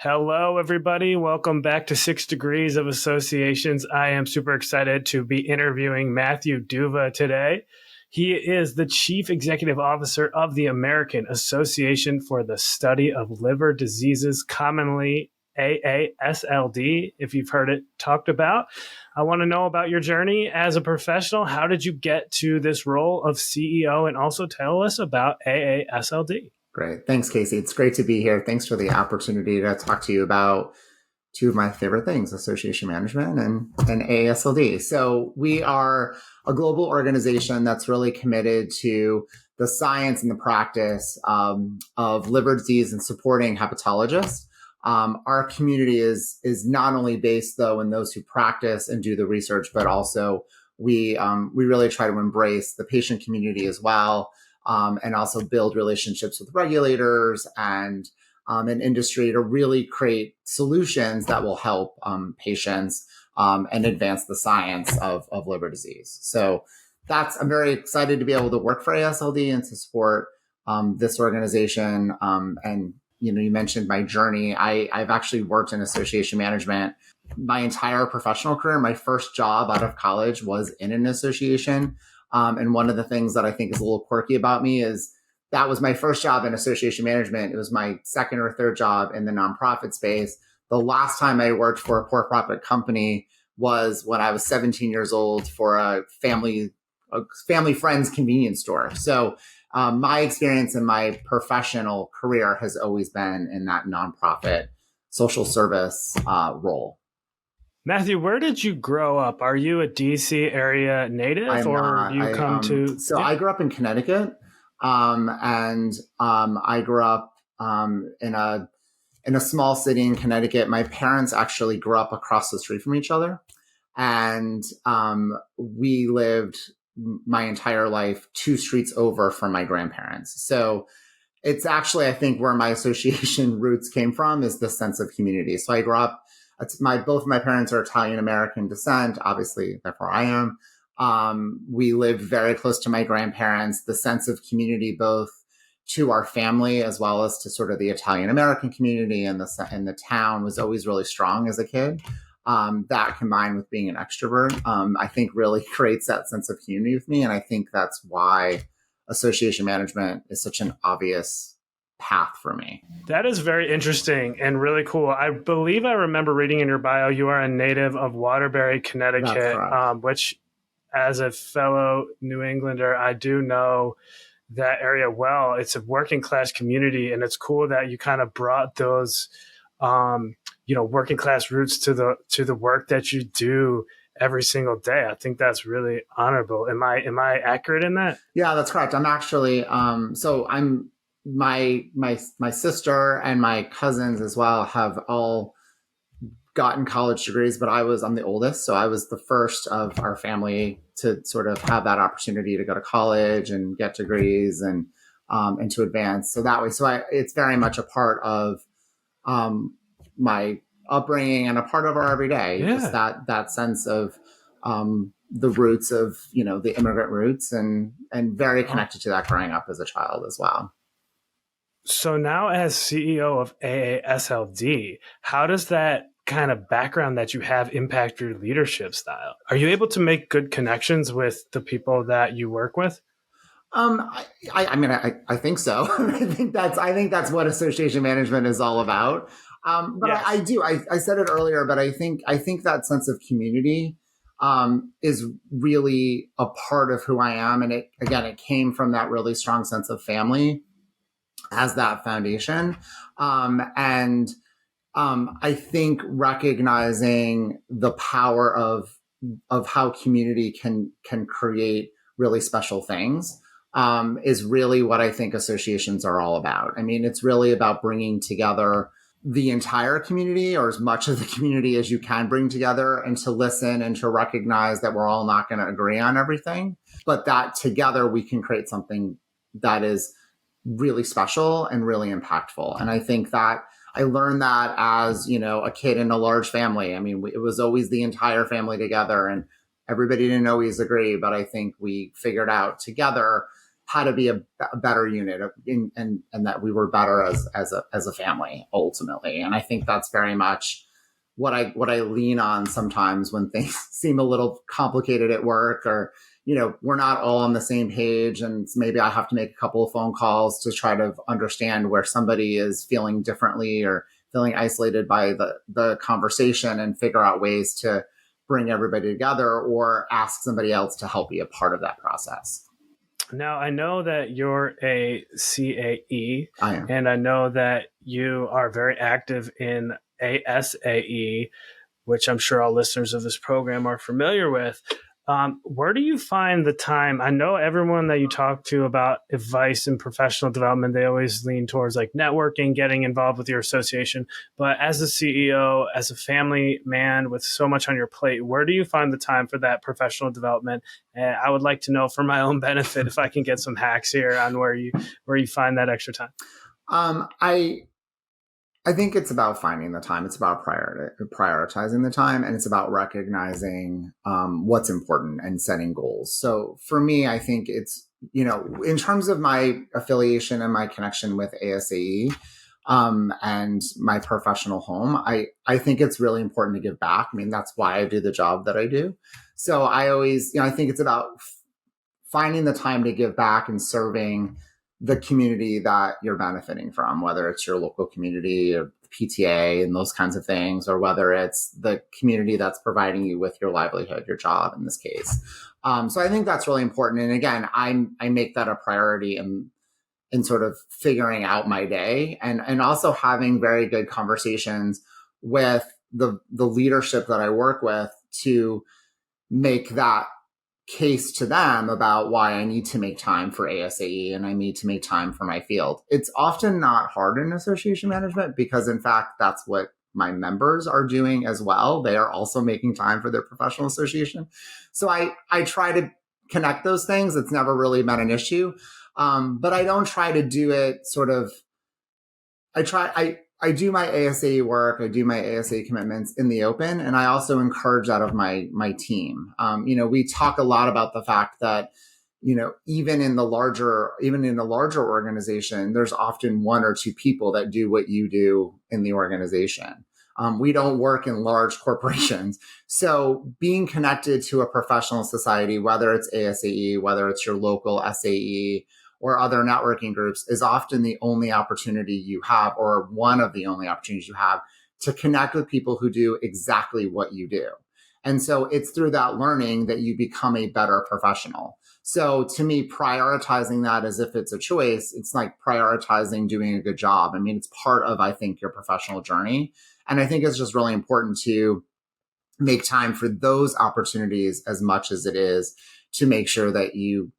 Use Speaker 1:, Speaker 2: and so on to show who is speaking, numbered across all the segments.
Speaker 1: Hello, everybody. Welcome back to 6 Degrees of Associations. I am super excited to be interviewing Matthew Duva today. He is the Chief Executive Officer of the American Association for the Study of Liver Diseases, commonly AASLD, if you've heard it talked about. I want to know about your journey as a professional. How did you get to this role of CEO? And also tell us about AASLD.
Speaker 2: Great. Thanks, Casey. It's great to be here. Thanks for the opportunity to talk to you about two of my favorite things, association management and AASLD. So we are a global organization that's really committed to the science and the practice of liver disease and supporting hepatologists. Our community is not only based, though, in those who practice and do the research, but also we really try to embrace the patient community as well. And also build relationships with regulators and an industry to really create solutions that will help patients and advance the science of liver disease. So I'm very excited to be able to work for AASLD and to support this organization. And you mentioned my journey. I've actually worked in association management my entire professional career. My first job out of college was in an association. And one of the things that I think is a little quirky about me is that was my first job in association management. It was my second or third job in the nonprofit space. The last time I worked for a for-profit company was when I was 17 years old for a family friend's convenience store. So my experience in my professional career has always been in that nonprofit social service role.
Speaker 1: Matthew, where did you grow up? Are you a DC area native, I
Speaker 2: grew up in Connecticut, and I grew up in a small city in Connecticut. My parents actually grew up across the street from each other, and we lived my entire life 2 streets over from my grandparents. So it's actually, I think, where my association roots came from is the sense of community. So I grew up. Both of my parents are Italian American descent, obviously, therefore I am. We lived very close to my grandparents. The sense of community, both to our family as well as to sort of the Italian American community and the town, was always really strong as a kid. That combined with being an extrovert, I think really creates that sense of community with me. And I think that's why association management is such an obvious path for me.
Speaker 1: That is very interesting and really cool. I believe I remember reading in your bio, you are a native of Waterbury, Connecticut, which as a fellow New Englander, I do know that area well. It's a working class community, and it's cool that you kind of brought those, working class roots to the work that you do every single day. I think that's really honorable. Am I accurate in that?
Speaker 2: Yeah, that's correct. I'm actually, my sister and my cousins as well have all gotten college degrees, but I'm the oldest. So I was the first of our family to sort of have that opportunity to go to college and get degrees and to advance. So that way, it's very much a part of my upbringing and a part of our everyday.
Speaker 1: Yeah.
Speaker 2: Just that sense of the roots of, the immigrant roots and very connected to that growing up as a child as well.
Speaker 1: So now as CEO of AASLD, how does that kind of background that you have impact your leadership style? Are you able to make good connections with the people that you work with?
Speaker 2: I think so. I think that's what association management is all about. But yes. I said it earlier, but I think that sense of community is really a part of who I am. And it came from that really strong sense of family as that foundation. I think recognizing the power of how community can create really special things is really what I think associations are all about. I mean, it's really about bringing together the entire community, or as much of the community as you can bring together, and to listen and to recognize that we're all not going to agree on everything, but that together we can create something that is really special and really impactful. And I think that I learned that as, a kid in a large family. I mean, it was always the entire family together, and everybody didn't always agree, but I think we figured out together how to be a better unit and that we were better as a family ultimately. And I think that's very much what I lean on sometimes when things seem a little complicated at work, or we're not all on the same page, and maybe I have to make a couple of phone calls to try to understand where somebody is feeling differently or feeling isolated by the conversation, and figure out ways to bring everybody together or ask somebody else to help be a part of that process.
Speaker 1: Now, I know that you're a CAE,
Speaker 2: I am.
Speaker 1: and I know that you are very active in AASLD, which I'm sure all listeners of this program are familiar with. Where do you find the time? I know everyone that you talk to about advice and professional development, they always lean towards like networking, getting involved with your association. But as a CEO, as a family man with so much on your plate, where do you find the time for that professional development? And I would like to know, for my own benefit, if I can get some hacks here on where you find that extra time.
Speaker 2: I think it's about finding the time. It's about prioritizing the time, and it's about recognizing what's important and setting goals. So for me, I think it's, in terms of my affiliation and my connection with AASLD and my professional home, I think it's really important to give back. I mean, that's why I do the job that I do. So I always, I think it's about finding the time to give back and serving the community that you're benefiting from, whether it's your local community or PTA and those kinds of things, or whether it's the community that's providing you with your livelihood, your job in this case. So I think that's really important. And again, I make that a priority in sort of figuring out my day, and also having very good conversations with the leadership that I work with to make that case to them about why I need to make time for AASLD and I need to make time for my field. It's often not hard in association management, because in fact, that's what my members are doing as well. They are also making time for their professional association. So I try to connect those things. It's never really been an issue. But I don't try to do it sort of, I do my AASLD work, I do my AASLD commitments in the open, and I also encourage that of my team. We talk a lot about the fact that, even in a larger organization, there's often one or two people that do what you do in the organization. We don't work in large corporations. So being connected to a professional society, whether it's AASLD, whether it's your local SAE, or other networking groups, is often the only opportunity you have, or one of the only opportunities you have, to connect with people who do exactly what you do. And so it's through that learning that you become a better professional. So to me, prioritizing that as if it's a choice, it's like prioritizing doing a good job. I mean, it's part of, I think, your professional journey. And I think it's just really important to make time for those opportunities as much as it is to make sure that you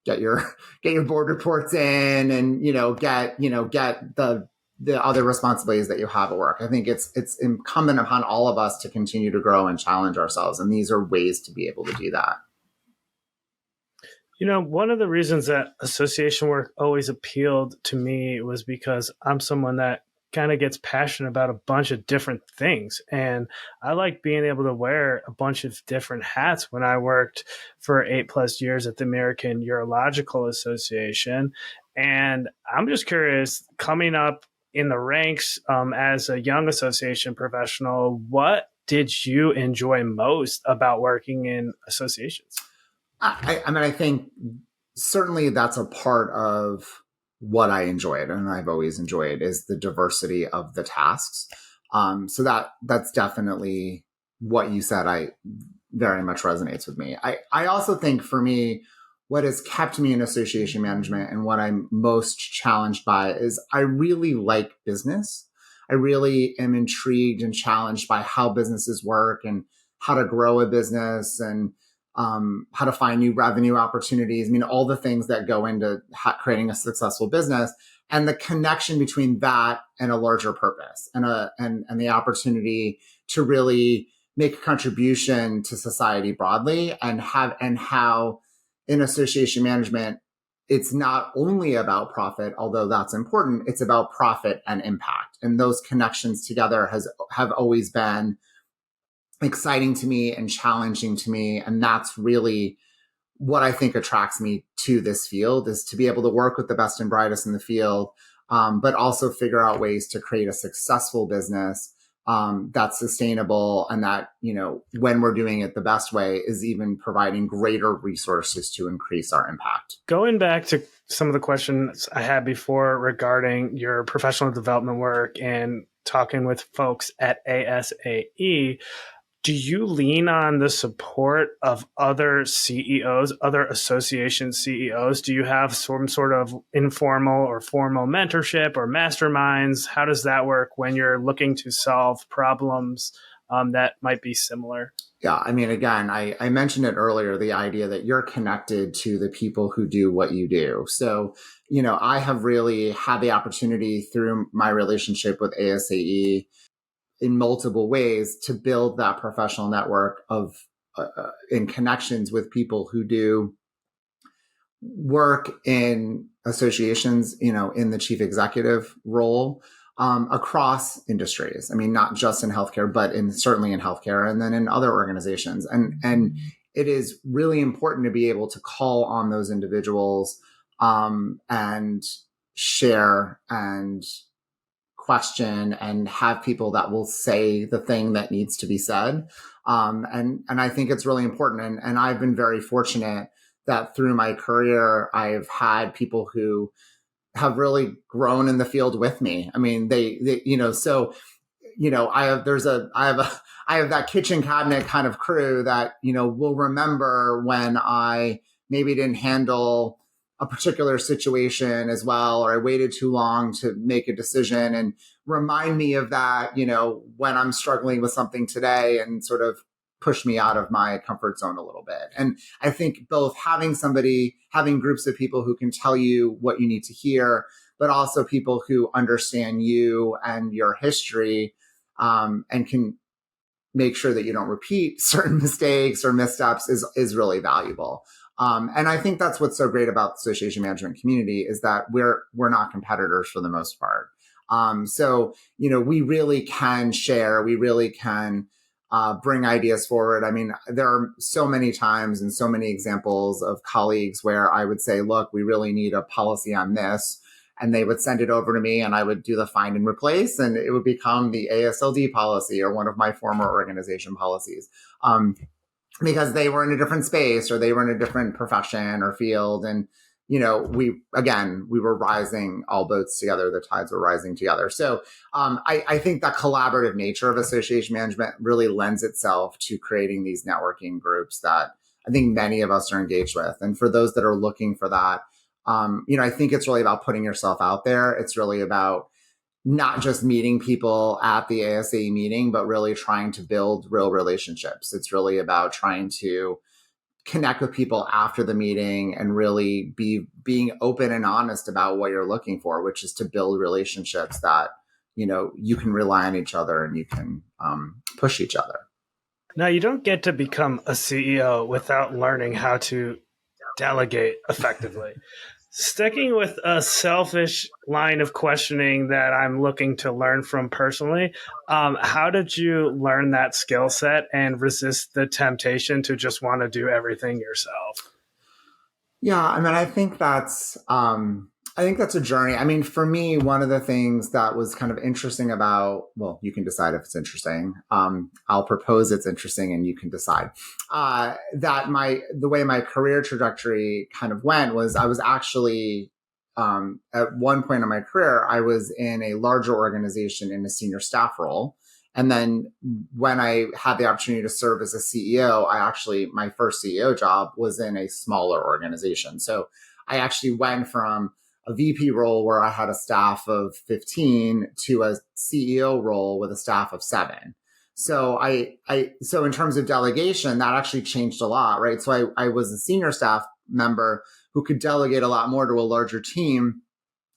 Speaker 2: get your board reports in, and get the other responsibilities that you have at work. I think it's incumbent upon all of us to continue to grow and challenge ourselves, and these are ways to be able to do that.
Speaker 1: One of the reasons that association work always appealed to me was because I'm someone that kind of gets passionate about a bunch of different things. And I like being able to wear a bunch of different hats. When I worked for 8+ years at the American Urological Association. And I'm just curious, coming up in the ranks as a young association professional, what did you enjoy most about working in associations?
Speaker 2: I mean, I think certainly that's a part of what I enjoyed, and I've always enjoyed, is the diversity of the tasks. So that's definitely what you said. I very much resonates with me. I also think for me, what has kept me in association management and what I'm most challenged by is I really like business. I really am intrigued and challenged by how businesses work and how to grow a business and how to find new revenue opportunities. I mean, all the things that go into creating a successful business, and the connection between that and a larger purpose and the opportunity to really make a contribution to society broadly, and how in association management, it's not only about profit, although that's important, it's about profit and impact. And those connections together have always been exciting to me and challenging to me. And that's really what I think attracts me to this field is to be able to work with the best and brightest in the field, but also figure out ways to create a successful business that's sustainable, and that, when we're doing it the best way, is even providing greater resources to increase our impact.
Speaker 1: Going back to some of the questions I had before regarding your professional development work and talking with folks at AASLD, do you lean on the support of other CEOs, other association CEOs? Do you have some sort of informal or formal mentorship or masterminds? How does that work when you're looking to solve problems that might be similar?
Speaker 2: Yeah, I mean, again, I mentioned it earlier, the idea that you're connected to the people who do what you do. So, I have really had the opportunity through my relationship with ASAE in multiple ways to build that professional network of in connections with people who do work in associations, in the chief executive role, across industries. I mean, not just in healthcare, but certainly in healthcare, and then in other organizations. And it is really important to be able to call on those individuals and share and question and have people that will say the thing that needs to be said. And I think it's really important. And I've been very fortunate that through my career, I've had people who have really grown in the field with me. I mean, I have that kitchen cabinet kind of crew that, will remember when I maybe didn't handle a particular situation as well, or I waited too long to make a decision, and remind me of that, when I'm struggling with something today, and sort of push me out of my comfort zone a little bit. And I think both having groups of people who can tell you what you need to hear, but also people who understand you and your history, and can make sure that you don't repeat certain mistakes or missteps is really valuable. And I think that's what's so great about the association management community, is that we're not competitors for the most part. So, we really can share, we really can bring ideas forward. I mean, there are so many times and so many examples of colleagues where I would say, look, we really need a policy on this. And they would send it over to me, and I would do the find and replace, and it would become the AASLD policy or one of my former organization policies. Because they were in a different space, or they were in a different profession or field. And, we were rising, all boats together, the tides were rising together. So I think that collaborative nature of association management really lends itself to creating these networking groups that I think many of us are engaged with. And for those that are looking for that, I think it's really about putting yourself out there. It's really about not just meeting people at the ASAE meeting, but really trying to build real relationships. It's really about trying to connect with people after the meeting and really being open and honest about what you're looking for, which is to build relationships that, you can rely on each other and you can push each other.
Speaker 1: Now, you don't get to become a CEO without learning how to delegate effectively. Sticking with a selfish line of questioning that I'm looking to learn from personally, how did you learn that skill set and resist the temptation to just want to do everything yourself?
Speaker 2: Yeah, I mean, I think that's a journey. I mean, for me, one of the things that was kind of interesting about, well, you can decide if it's interesting. I'll propose it's interesting and you can decide. The way my career trajectory kind of went was I was actually, at one point in my career, I was in a larger organization in a senior staff role. And then when I had the opportunity to serve as a CEO, my first CEO job was in a smaller organization. So I actually went from a VP role where I had a staff of 15 to a CEO role with a staff of 7. So so in terms of delegation, that actually changed a lot, right? So I was a senior staff member who could delegate a lot more to a larger team,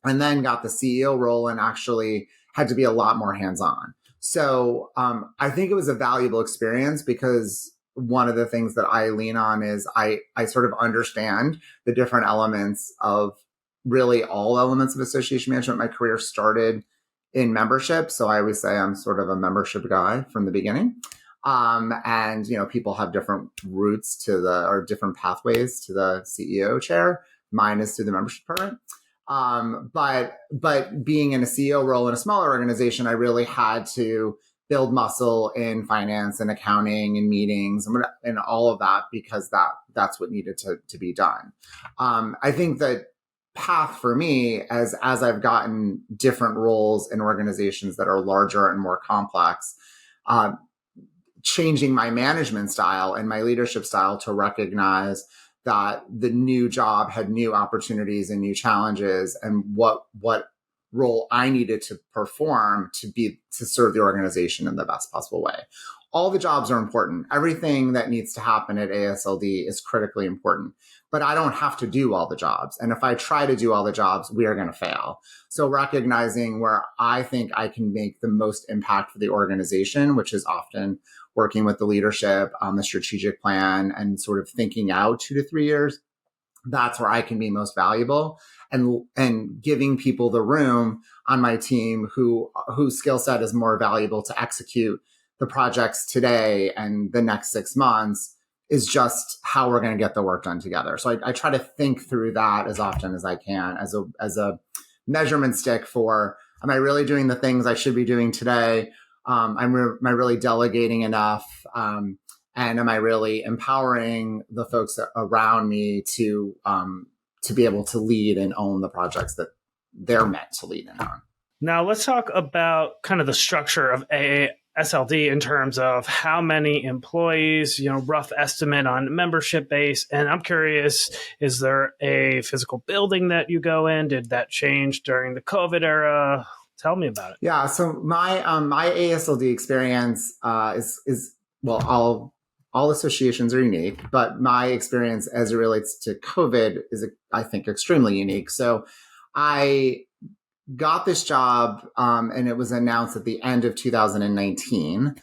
Speaker 2: and then got the CEO role and actually had to be a lot more hands-on. So I think it was a valuable experience, because one of the things that I lean on is I sort of understand the different elements of really all elements of association management. My career started in membership, so I always say I'm sort of a membership guy from the beginning. And, people have different routes or different pathways to the CEO chair. Mine is through the membership program. But being in a CEO role in a smaller organization, I really had to build muscle in finance and accounting and meetings and all of that, because that's what needed to be done. I think that path for me, as I've gotten different roles in organizations that are larger and more complex, changing my management style and my leadership style to recognize that the new job had new opportunities and new challenges, and what role I needed to perform to serve the organization in the best possible way. All the jobs are important. Everything that needs to happen at AASLD is critically important, but I don't have to do all the jobs. And if I try to do all the jobs, we are going to fail. So recognizing where I think I can make the most impact for the organization, which is often working with the leadership on the strategic plan and sort of thinking out 2 to 3 years, that's where I can be most valuable, and giving people the room on my team whose skill set is more valuable to execute the projects today and the next 6 months is just how we're going to get the work done together. So I try to think through that as often as I can as a measurement stick for, am I really doing the things I should be doing today? Am I really delegating enough? And am I really empowering the folks around me to be able to lead and own the projects that they're meant to lead and own?
Speaker 1: Now let's talk about kind of the structure of AASLD in terms of how many employees, rough estimate on membership base. And I'm curious, is there a physical building that you go in? Did that change during the COVID era? Tell me about it.
Speaker 2: Yeah. So my AASLD experience is well, all associations are unique, but my experience as it relates to COVID is, I think, extremely unique. So I got this job, and it was announced at the end of 2019,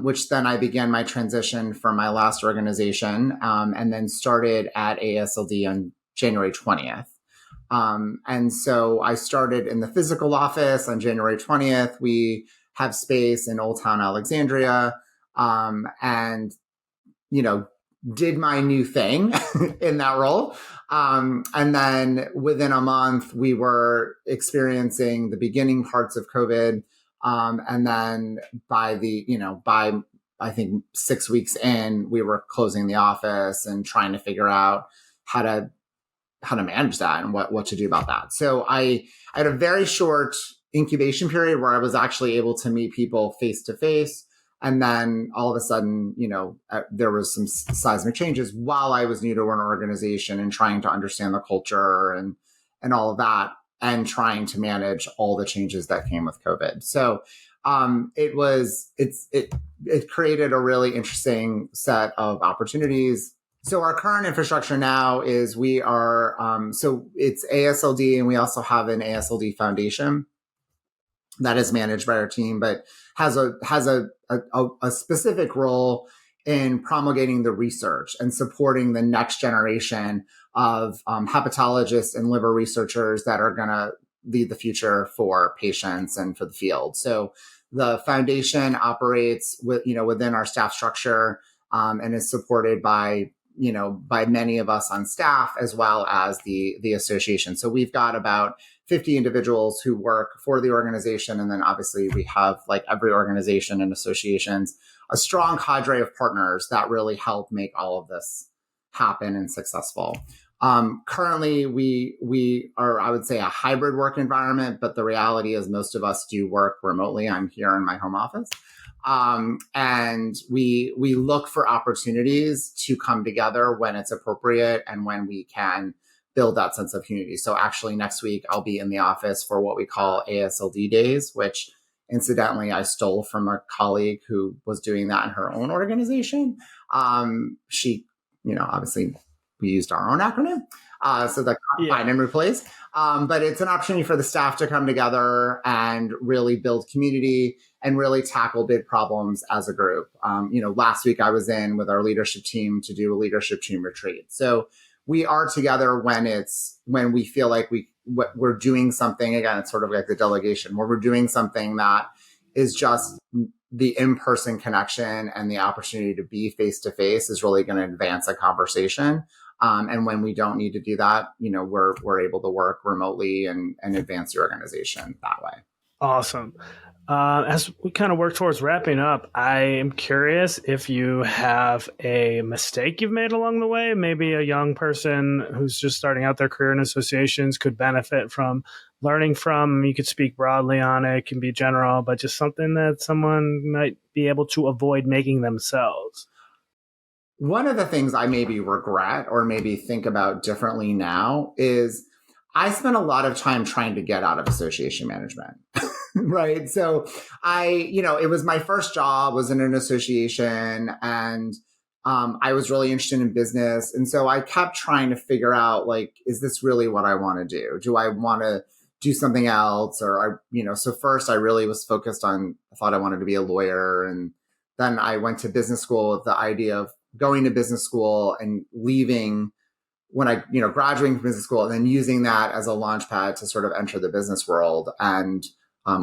Speaker 2: which then I began my transition from my last organization, and then started at AASLD on January 20th. And so I started in the physical office on January 20th. We have space in Old Town Alexandria, and did my new thing in that role. And then within a month, we were experiencing the beginning parts of COVID. And then by I think 6 weeks in, we were closing the office and trying to figure out how to manage that and what to do about that. So I had a very short incubation period where I was actually able to meet people face to face. And then all of a sudden, there was some seismic changes while I was new to an organization and trying to understand the culture and all of that, and trying to manage all the changes that came with COVID. So it created a really interesting set of opportunities. So our current infrastructure now is we are, so it's AASLD, and we also have an AASLD foundation that is managed by our team, but has a specific role in promulgating the research and supporting the next generation of hepatologists and liver researchers that are going to lead the future for patients and for the field. So the foundation operates within our staff structure, and is supported by many of us on staff, as well as the association. So we've got about 50 individuals who work for the organization. And then obviously we have, like every organization and associations, a strong cadre of partners that really help make all of this happen and successful. Currently we are, I would say, a hybrid work environment, but the reality is most of us do work remotely. I'm here in my home office. And we look for opportunities to come together when it's appropriate and when we can build that sense of unity. So actually next week, I'll be in the office for what we call AASLD days, which incidentally, I stole from a colleague who was doing that in her own organization. She, obviously we used our own acronym. So the find and replace. But it's an opportunity for the staff to come together and really build community and really tackle big problems as a group. Last week I was in with our leadership team to do a leadership team retreat. So we are together when we feel like we're doing something. Again, it's sort of like the delegation, where we're doing something that is just the in-person connection and the opportunity to be face-to-face is really going to advance a conversation. And when we don't need to do that, we're able to work remotely and advance the organization that way.
Speaker 1: Awesome. As we kind of work towards wrapping up, I am curious if you have a mistake you've made along the way. Maybe a young person who's just starting out their career in associations could benefit from learning from. You could speak broadly on it. It can be general, but just something that someone might be able to avoid making themselves.
Speaker 2: One of the things I maybe regret or maybe think about differently now is I spent a lot of time trying to get out of association management. Right. So it was my first job, was in an association, and I was really interested in business. And so I kept trying to figure out, is this really what I want to do? Do I want to do something else? Or so first I really was focused on, I thought I wanted to be a lawyer. And then I went to business school with the idea of going to business school and leaving when I, graduating from business school, and then using that as a launch pad to sort of enter the business world, and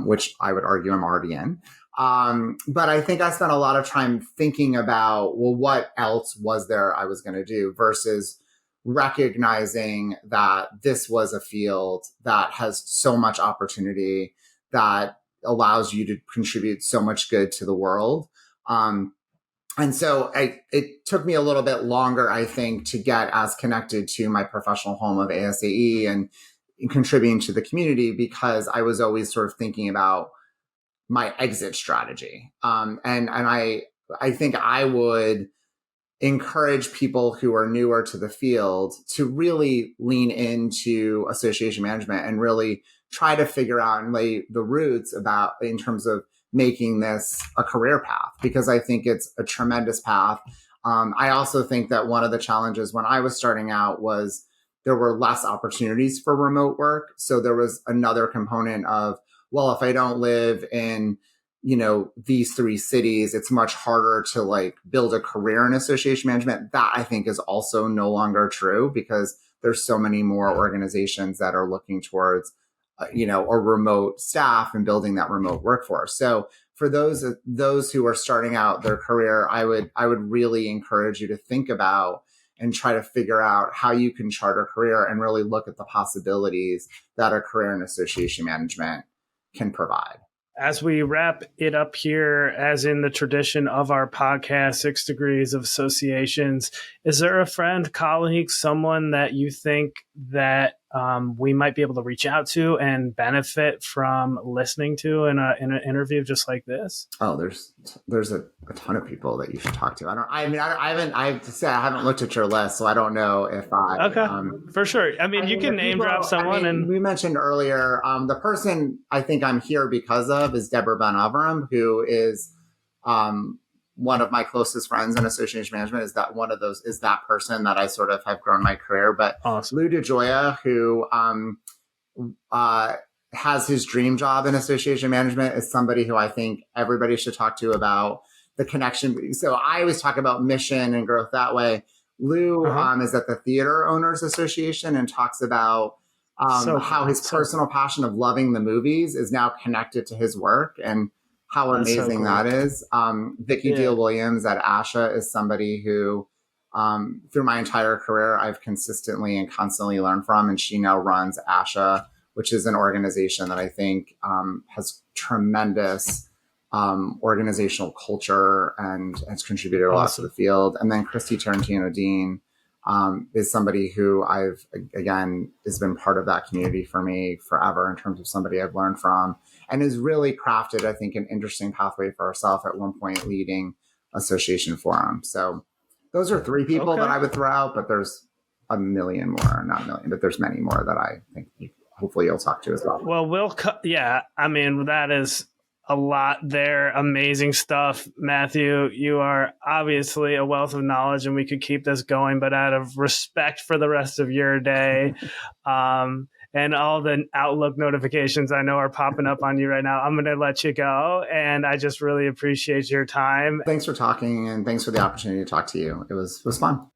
Speaker 2: which I would argue I'm already in. But I think I spent a lot of time thinking about, well, what else was there I was going to do, versus recognizing that this was a field that has so much opportunity, that allows you to contribute so much good to the world. And so it took me a little bit longer, I think, to get as connected to my professional home of AASLD and contributing to the community, because I was always sort of thinking about my exit strategy. And I think I would encourage people who are newer to the field to really lean into association management and really try to figure out and lay the roots about, in terms of making this a career path, because I think it's a tremendous path. I also think that one of the challenges when I was starting out was there were less opportunities for remote work. So there was another component of, well, if I don't live in, these three cities, it's much harder to build a career in association management. That I think is also no longer true, because there's so many more organizations that are looking towards a remote staff and building that remote workforce. So for those who are starting out their career, I would really encourage you to think about and try to figure out how you can chart a career and really look at the possibilities that a career in association management can provide.
Speaker 1: As we wrap it up here, as in the tradition of our podcast, 6 Degrees of Associations, is there a friend, colleague, someone that you think that we might be able to reach out to and benefit from listening to in an interview just like this?
Speaker 2: Oh, there's a ton of people that you should talk to. I have to say, I haven't looked at your list, so I don't know if I.
Speaker 1: Okay, for sure. You can name drop someone. And
Speaker 2: we mentioned earlier, the person I think I'm here because of is Deborah Ben Avram, who is one of my closest friends in association management. Is that person that I sort of have grown my career. But
Speaker 1: awesome.
Speaker 2: Lou DeJoya, who has his dream job in association management, is somebody who I think everybody should talk to about the connection. So I always talk about mission and growth that way. Lou is at the Theater Owners Association and talks about how his personal passion of loving the movies is now connected to his work, and how amazing that is. Vicki Deal Williams at ASHA is somebody who, through my entire career, I've consistently and constantly learned from. And she now runs ASHA, which is an organization that I think has tremendous organizational culture and has contributed a lot to the field. And then Christy Tarantino Dean is somebody who has been part of that community for me forever, in terms of somebody I've learned from, and has really crafted, I think, an interesting pathway for herself, at one point leading Association Forum. So those are 3 people that I would throw out, but there's a million more, not a million, but there's many more that I think hopefully you'll talk to as well.
Speaker 1: Well, that is a lot there. Amazing stuff. Matthew, you are obviously a wealth of knowledge, and we could keep this going, but out of respect for the rest of your day, and all the Outlook notifications I know are popping up on you right now, I'm going to let you go. And I just really appreciate your time.
Speaker 2: Thanks for talking, and thanks for the opportunity to talk to you. It was fun.